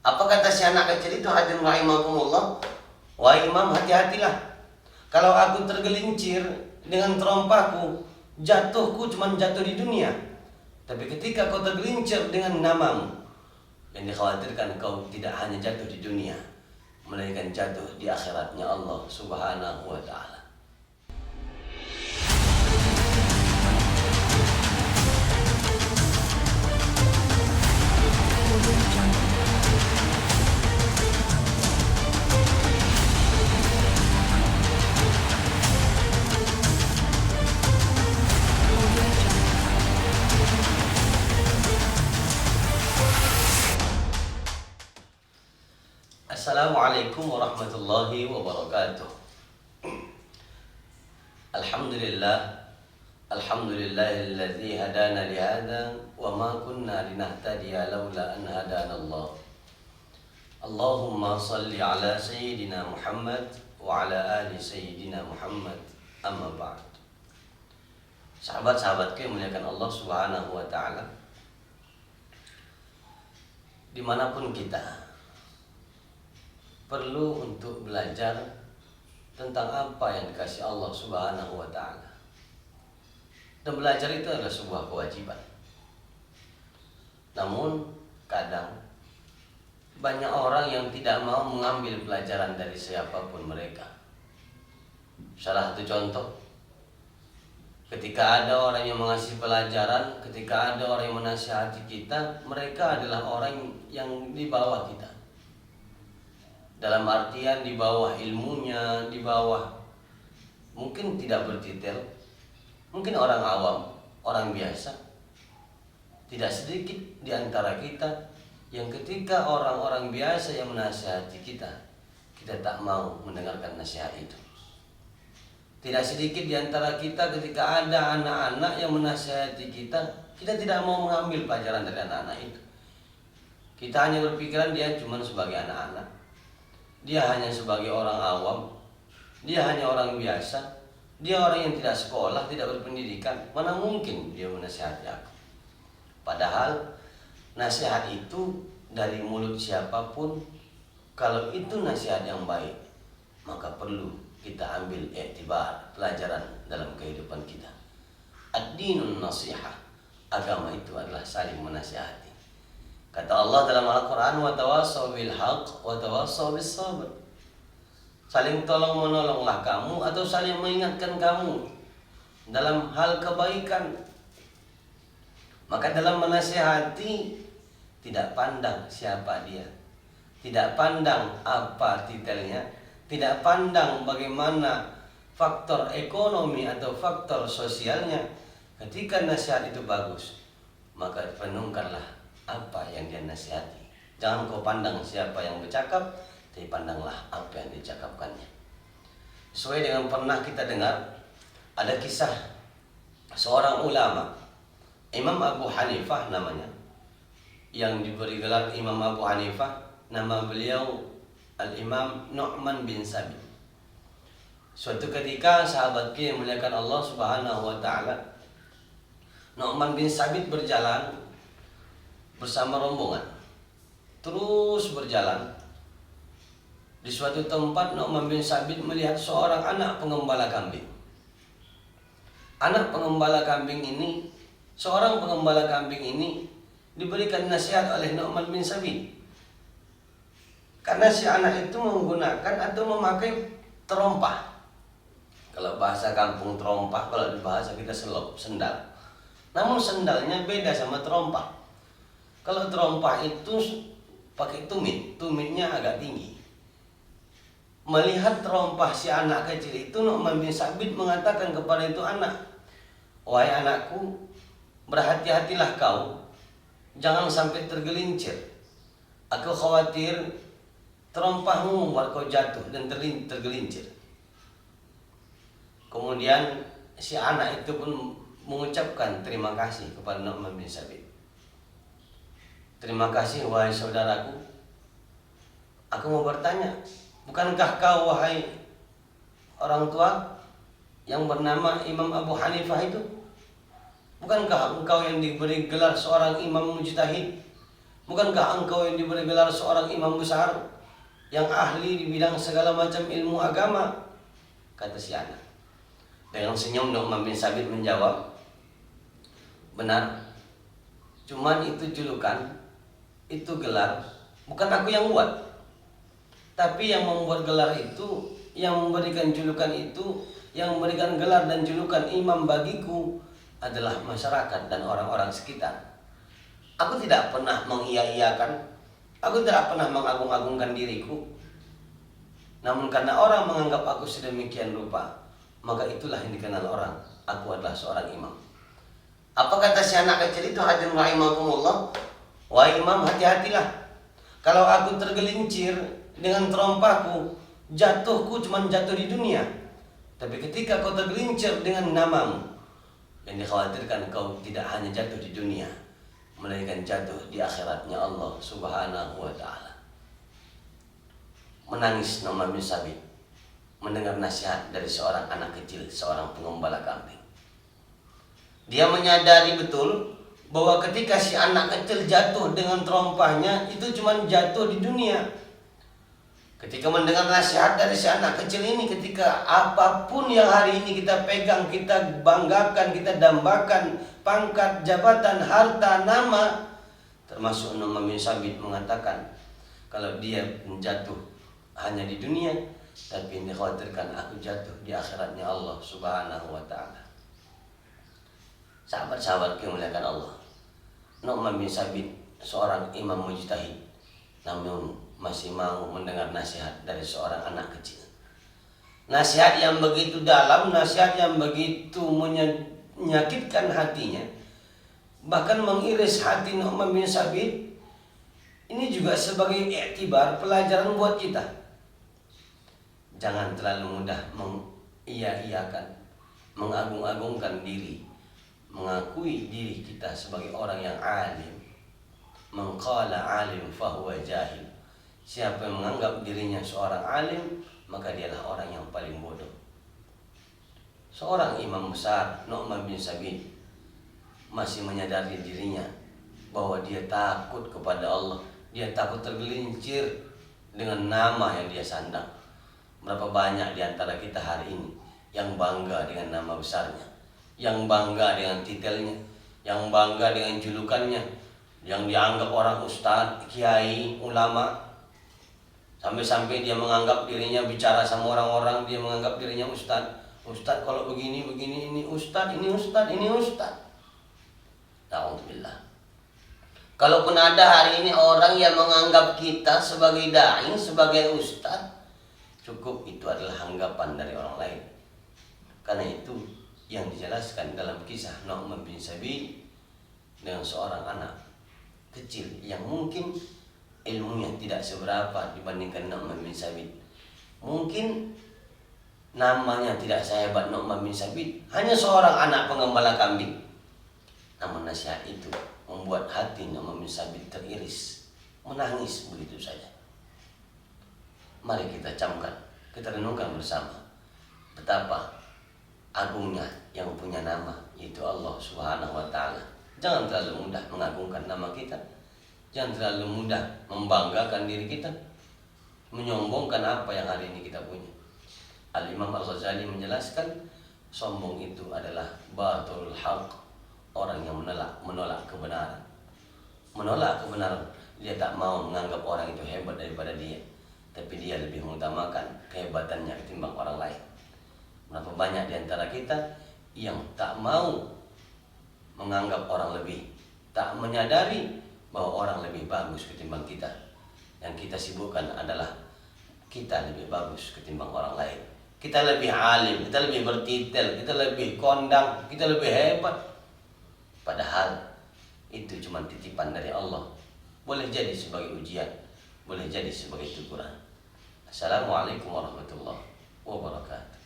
Apa kata si anak kecil itu, hadirin rahimakumullah? Wahai imam, hati-hatilah. Kalau aku tergelincir dengan terompahku, jatuhku cuma jatuh di dunia. Tapi ketika kau tergelincir dengan namamu, yang dikhawatirkan kau tidak hanya jatuh di dunia, melainkan jatuh di akhiratnya Allah Subhanahu wa ta'ala. Assalamualaikum warahmatullahi wabarakatuh. Alhamdulillahilladzi hadana lihada wa ma kunna linahtadiya laula an hadana Allah. Allahumma salli ala sayyidina Muhammad wa ala ali sayyidina Muhammad, amma ba'd. Sahabat-sahabatku yang muliakan Allah Subhanahu wa ta'ala, dimanapun kita, perlu untuk belajar tentang apa yang dikasih Allah Subhanahu wa ta'ala. Dan belajar itu adalah sebuah kewajiban. Namun kadang banyak orang yang tidak mau mengambil pelajaran dari siapapun mereka. Salah satu contoh, ketika ada orang yang mengasih pelajaran, ketika ada orang yang menasihati kita, mereka adalah orang yang di bawah kita. Dalam artian di bawah ilmunya, di bawah, mungkin tidak bertitel, mungkin orang awam, orang biasa. Tidak sedikit di antara kita yang ketika orang-orang biasa yang menasihati kita, kita tak mau mendengarkan nasihat itu. Tidak sedikit di antara kita ketika ada anak-anak yang menasihati kita, kita tidak mau mengambil pelajaran dari anak-anak itu. Kita hanya berpikiran dia cuma sebagai anak-anak, dia hanya sebagai orang awam, dia hanya orang biasa, dia orang yang tidak sekolah, tidak berpendidikan. Mana mungkin dia menasihati aku? Padahal nasihat itu dari mulut siapapun, kalau itu nasihat yang baik, maka perlu kita ambil iktibar, pelajaran dalam kehidupan kita. Ad-dinun nasihah, agama itu adalah saling menasihati. Kata Allah dalam Al-Quran, wa tawassaw bil haqq wa tawassaw bis sabr. Saling tolong menolonglah kamu atau saling mengingatkan kamu dalam hal kebaikan. Maka dalam menasihati, tidak pandang siapa dia, tidak pandang apa titelnya, tidak pandang bagaimana faktor ekonomi atau faktor sosialnya. Ketika nasihat itu bagus, maka renungkanlah apa yang dia nasihati. Jangan kau pandang siapa yang bercakap, tapi pandanglah apa yang dicakapkannya. Sesuai dengan pernah kita dengar, ada kisah seorang ulama, Imam Abu Hanifah namanya, yang diberi gelar Imam Abu Hanifah. Nama beliau Al-Imam Nu'man bin Sabit. Suatu ketika sahabat yang memuliakan Allah Subhanahu wa ta'ala, Nu'man bin Sabit berjalan bersama rombongan, terus berjalan. Di suatu tempat Nu'man bin Sabit melihat seorang anak pengembala kambing. Anak pengembala kambing ini, seorang pengembala kambing ini diberikan nasihat oleh Nu'man bin Sabit. Karena si anak itu menggunakan atau memakai terompah. Kalau bahasa kampung terompah, kalau di bahasa kita sendal. Namun sendalnya beda sama terompah. Kalau terompah itu pakai tumit, tumitnya agak tinggi. Melihat terompah si anak kecil itu, Nu'man bin Sabit mengatakan kepada itu anak, wahai anakku, berhati-hatilah kau, jangan sampai tergelincir. Aku khawatir terompahmu membuat kau jatuh dan tergelincir. Kemudian si anak itu pun mengucapkan terima kasih kepada Nu'man bin Sabit. Terima kasih wahai saudaraku. Aku mau bertanya, bukankah kau wahai orang tua yang bernama Imam Abu Hanifah itu? Bukankah engkau yang diberi gelar seorang imam mujtahid? Bukankah engkau yang diberi gelar seorang imam besar yang ahli di bidang segala macam ilmu agama? Kata si anak. Dengan senyum Nu'man bin Sabit menjawab, benar, cuman itu julukan, itu gelar, bukan aku yang buat. Tapi yang membuat gelar itu, yang memberikan julukan itu, yang memberikan gelar dan julukan imam bagiku adalah masyarakat dan orang-orang sekitar. Aku tidak pernah mengiya-iyakan, aku tidak pernah mengagung-agungkan diriku. Namun karena orang menganggap aku sedemikian rupa, maka itulah yang dikenal orang, aku adalah seorang imam. Apa kata si anak kecil itu? Hadirin rahimakumullah, wahai imam, hati-hatilah. Kalau aku tergelincir dengan terompahku, jatuhku cuma jatuh di dunia. Tapi ketika kau tergelincir dengan namamu, yang dikhawatirkan kau tidak hanya jatuh di dunia, melainkan jatuh di akhiratnya Allah Subhanahu wa ta'ala. Menangis Nu'man bin Sabit mendengar nasihat dari seorang anak kecil, seorang pengembala kambing. Dia menyadari betul bahwa ketika si anak kecil jatuh dengan terompahnya, itu cuma jatuh di dunia. Ketika mendengar nasihat dari si anak kecil ini, ketika apapun yang hari ini kita pegang, kita banggakan, kita dambakan, pangkat, jabatan, harta, nama, termasuk Nu'man bin Sabit mengatakan kalau dia jatuh hanya di dunia, tapi yang dikhawatirkan aku jatuh di akhiratnya Allah Subhanahu wa ta'ala. Sahabat-sahabat yang dimuliakan Allah, Nu'man bin Sabit seorang imam mujtahid, namun masih mau mendengar nasihat dari seorang anak kecil. Nasihat yang begitu dalam, nasihat yang begitu menyakitkan hatinya, bahkan mengiris hati Nu'man bin Sabit. Ini juga sebagai iktibar, pelajaran buat kita. Jangan terlalu mudah mengiya-iyakan, mengagung-agungkan diri, mengakui diri kita sebagai orang yang alim. Man qala alim fahuwa jahil. Siapa yang menganggap dirinya seorang alim, maka dialah orang yang paling bodoh. Seorang imam besar, Nu'man bin Sabit, masih menyadari dirinya bahwa dia takut kepada Allah. Dia takut tergelincir dengan nama yang dia sandang. Berapa banyak di antara kita hari ini yang bangga dengan nama besarnya, yang bangga dengan titelnya, yang bangga dengan julukannya, yang dianggap orang ustadz, kiai, ulama. Sampai-sampai dia menganggap dirinya bicara sama orang-orang, dia menganggap dirinya ustadz. Ustadz kalau begini, ini ustadz, ini ustadz, ini ustadz. Alhamdulillah. Kalaupun ada hari ini orang yang menganggap kita sebagai da'i, sebagai ustadz, cukup itu adalah anggapan dari orang lain. Karena itu yang dijelaskan dalam kisah Nu'man bin Sabit dengan seorang anak kecil yang mungkin ilmunya tidak seberapa dibandingkan Nu'man bin Sabit. Mungkin namanya tidak sehebat Nu'man bin Sabit, hanya seorang anak pengembala kambing. Namun nasihat itu membuat hati Nu'man bin Sabit teriris, menangis begitu saja. Mari kita camkan, kita renungkan bersama betapa agungnya yang punya nama, yaitu Allah Subhanahu wa ta'ala. Jangan terlalu mudah mengagungkan nama kita, jangan terlalu mudah membanggakan diri kita, menyombongkan apa yang hari ini kita punya. Al-Imam Al-Ghazali menjelaskan, sombong itu adalah batul haq, orang yang menolak kebenaran. Menolak kebenaran, dia tak mau menganggap orang itu hebat daripada dia, tapi dia lebih mengutamakan kehebatannya ketimbang orang lain. Berapa banyak di antara kita yang tak mau menganggap orang lebih, tak menyadari bahwa orang lebih bagus ketimbang kita. Yang kita sibukkan adalah kita lebih bagus ketimbang orang lain. Kita lebih alim, kita lebih bertitel, kita lebih kondang, kita lebih hebat. Padahal itu cuma titipan dari Allah. Boleh jadi sebagai ujian, boleh jadi sebagai teguran. Assalamualaikum warahmatullahi wabarakatuh.